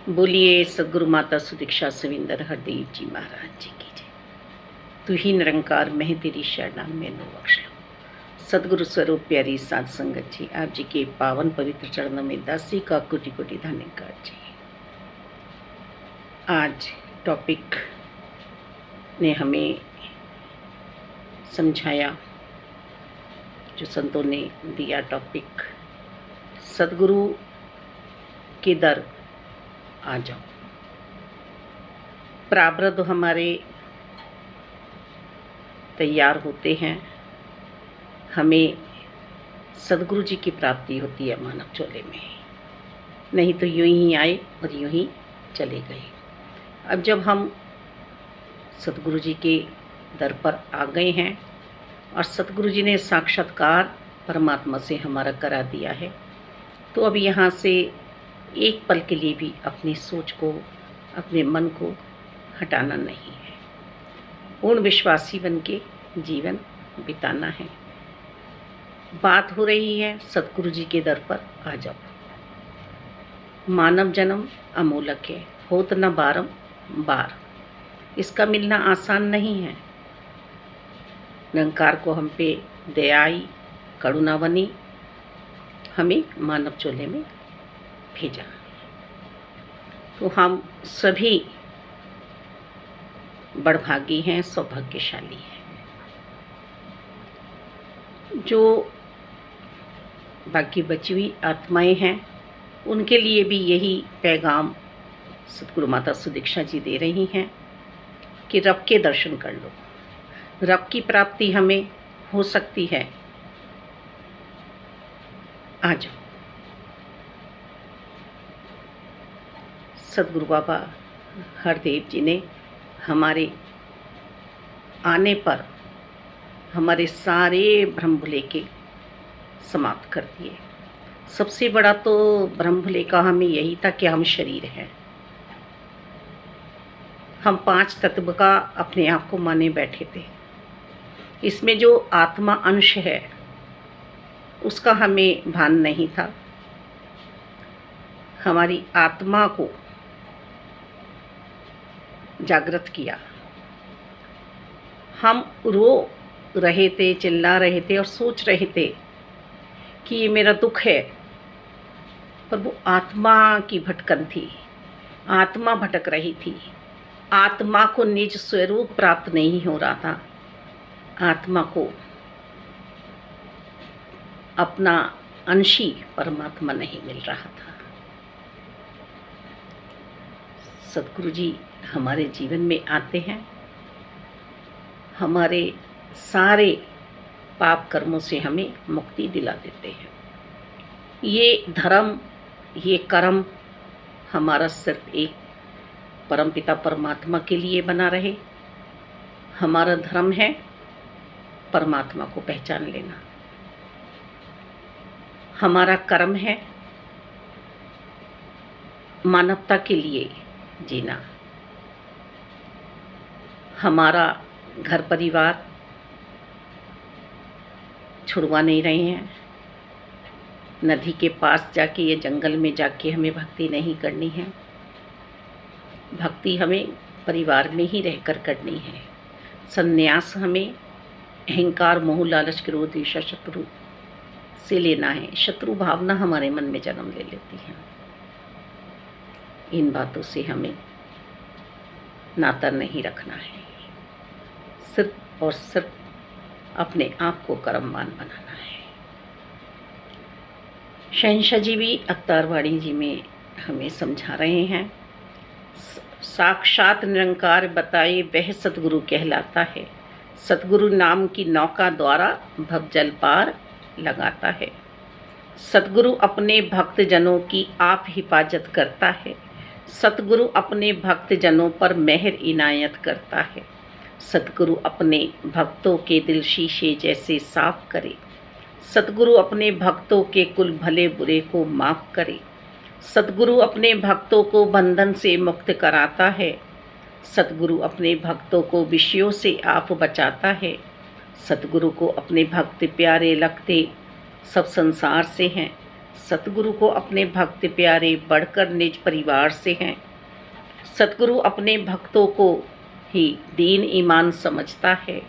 बोलिए सद्गुरु माता सुदीक्षा सविंदर हरदेव जी महाराज जी की जय। तू ही निरंकार मैं तेरी शरणा में नो बख्श। सद्गुरु स्वरूप प्यारी साध संगत जी, आप जी के पावन पवित्र चरणों में दासी का कोटि कोटि धन्यवाद जी। आज टॉपिक ने हमें समझाया, जो संतों ने दिया टॉपिक, सद्गुरु के दर आ जाओ। प्रारब्ध हमारे तैयार होते हैं, हमें सद्गुरु जी की प्राप्ति होती है मानव चोले में, नहीं तो यूं ही आए और यूं ही चले गए। अब जब हम सद्गुरु जी के दर पर आ गए हैं और सद्गुरु जी ने साक्षात्कार परमात्मा से हमारा करा दिया है, तो अब यहाँ से एक पल के लिए भी अपनी सोच को, अपने मन को हटाना नहीं है। पूर्ण विश्वासी बन के जीवन बिताना है। बात हो रही है सद्गुरु जी के दर पर आ जाओ। मानव जन्म अमूलक है, होत न बारंबार। इसका मिलना आसान नहीं है। निरंकार को हम पे दया आई, करुणा बनी, हमें मानव चोले में भेजा। तो हम सभी बड़भागी हैं, सौभाग्यशाली हैं। जो बाकी बची हुई आत्माएं हैं, उनके लिए भी यही पैगाम सद्गुरु माता सुदीक्षा जी दे रही हैं कि रब के दर्शन कर लो। रब की प्राप्ति हमें हो सकती है। आ जाओ। सद्गुरु बाबा हरदेव जी ने हमारे आने पर हमारे सारे भ्रम भुले के समाप्त कर दिए। सबसे बड़ा तो भ्रम भुले का हमें यही था कि हम शरीर हैं। हम 5 तत्व का अपने आप को माने बैठे थे। इसमें जो आत्मा अंश है उसका हमें भान नहीं था। हमारी आत्मा को जागृत किया। हम रो रहे थे, चिल्ला रहे थे और सोच रहे थे कि ये मेरा दुख है, पर वो आत्मा की भटकन थी। आत्मा भटक रही थी। आत्मा को निज स्वरूप प्राप्त नहीं हो रहा था। आत्मा को अपना अंशी परमात्मा नहीं मिल रहा था। सद्गुरु जी हमारे जीवन में आते हैं, हमारे सारे पाप कर्मों से हमें मुक्ति दिला देते हैं। ये धर्म, ये कर्म हमारा सिर्फ एक परमपिता परमात्मा के लिए बना रहे। हमारा धर्म है परमात्मा को पहचान लेना। हमारा कर्म है मानवता के लिए जीना। हमारा घर परिवार छुड़वा नहीं रहे हैं। नदी के पास जाके या जंगल में जाके हमें भक्ति नहीं करनी है। भक्ति हमें परिवार में ही रहकर करनी है। संन्यास हमें अहंकार, मोह, लालच, क्रोध, ईर्ष्या, शत्रु से लेना है। शत्रु भावना हमारे मन में जन्म ले लेती है। इन बातों से हमें नाता नहीं रखना है। सिर्फ और सिर्फ अपने आप को कर्मवान बनाना है। शहंशाह जी भी अवतारवाणी जी में हमें समझा रहे हैं, साक्षात निरंकार बताए वह सतगुरु कहलाता है। सतगुरु नाम की नौका द्वारा भवजल पार लगाता है। सतगुरु अपने भक्तजनों की आप हिफाजत करता है। सतगुरु अपने भक्तजनों पर मेहर इनायत करता है। सतगुरु अपने भक्तों के दिल शीशे जैसे साफ करे। सतगुरु अपने भक्तों के कुल भले बुरे को माफ करे। सतगुरु अपने भक्तों को बंधन से मुक्त कराता है। सतगुरु अपने भक्तों को विषयों से आप बचाता है। सतगुरु को अपने भक्त प्यारे लगते सब संसार से हैं। सतगुरु को अपने भक्त प्यारे बढ़कर निज परिवार से हैं। सतगुरु अपने भक्तों को ही दीन ईमान समझता है।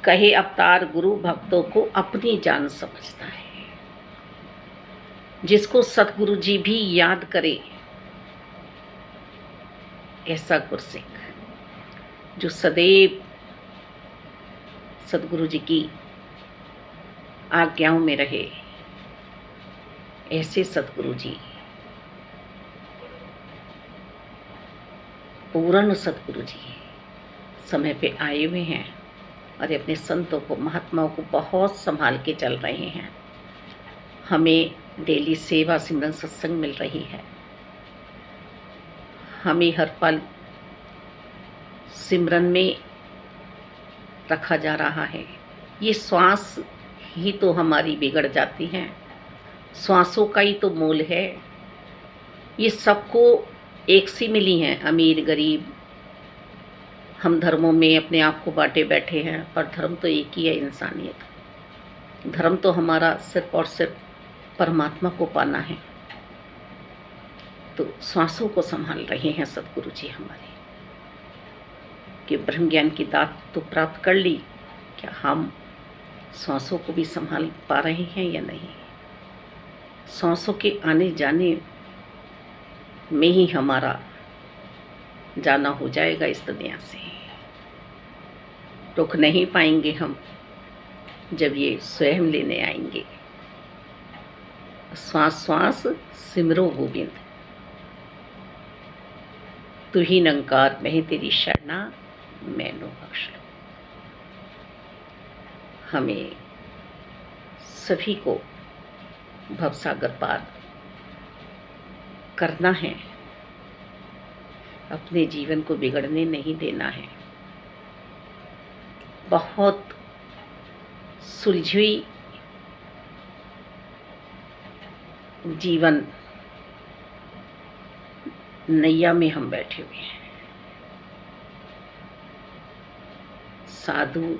कहे अवतार गुरु भक्तों को अपनी जान समझता है। जिसको सतगुरु जी भी याद करे ऐसा गुरसिख जो सदैव सतगुरु जी की आज्ञाओं में रहे, ऐसे सतगुरु जी पूर्ण सतगुरु जी समय पे आए हुए हैं और अपने संतों को महात्माओं को बहुत संभाल के चल रहे हैं। हमें डेली सेवा सिमरन सत्संग मिल रही है। हमें हर पल सिमरन में रखा जा रहा है। ये श्वास ही तो हमारी बिगड़ जाती हैं, श्वासों का ही तो मोल है। ये सबको एक सी मिली हैं, अमीर गरीब। हम धर्मों में अपने आप को बांटे बैठे हैं, पर धर्म तो एक ही है, इंसानियत। धर्म तो हमारा सिर्फ और सिर्फ परमात्मा को पाना है। तो श्वासों को संभाल रहे हैं सतगुरु जी हमारे कि ब्रह्म ज्ञान की दात तो प्राप्त कर ली, क्या हम श्वासों को भी संभाल पा रहे हैं या नहीं? श्वासों के आने जाने में ही हमारा जाना हो जाएगा इस दुनिया से। रुक नहीं पाएंगे हम जब ये स्वयं लेने आएंगे। श्वास श्वास सिमरो गोविंद, तू ही निरंकार, मैं तेरी शरणा मैनू बख्श लो। हमें सभी को भवसागर पार करना है, अपने जीवन को बिगड़ने नहीं देना है। बहुत सुलझी हुई जीवन नैया में हम बैठे हुए हैं। साधु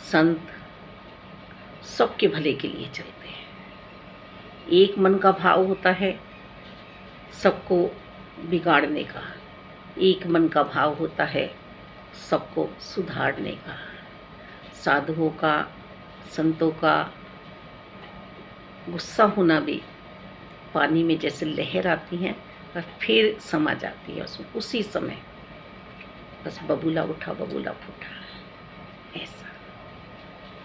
संत सबके भले के लिए चलते हैं। एक मन का भाव होता है सबको बिगाड़ने का, एक मन का भाव होता है सबको सुधारने का। साधुओं का, संतों का गुस्सा होना भी पानी में जैसे लहर आती है और फिर समा जाती है उसमें, उसी समय बस बबूला उठा बबूला फूटा, ऐसा।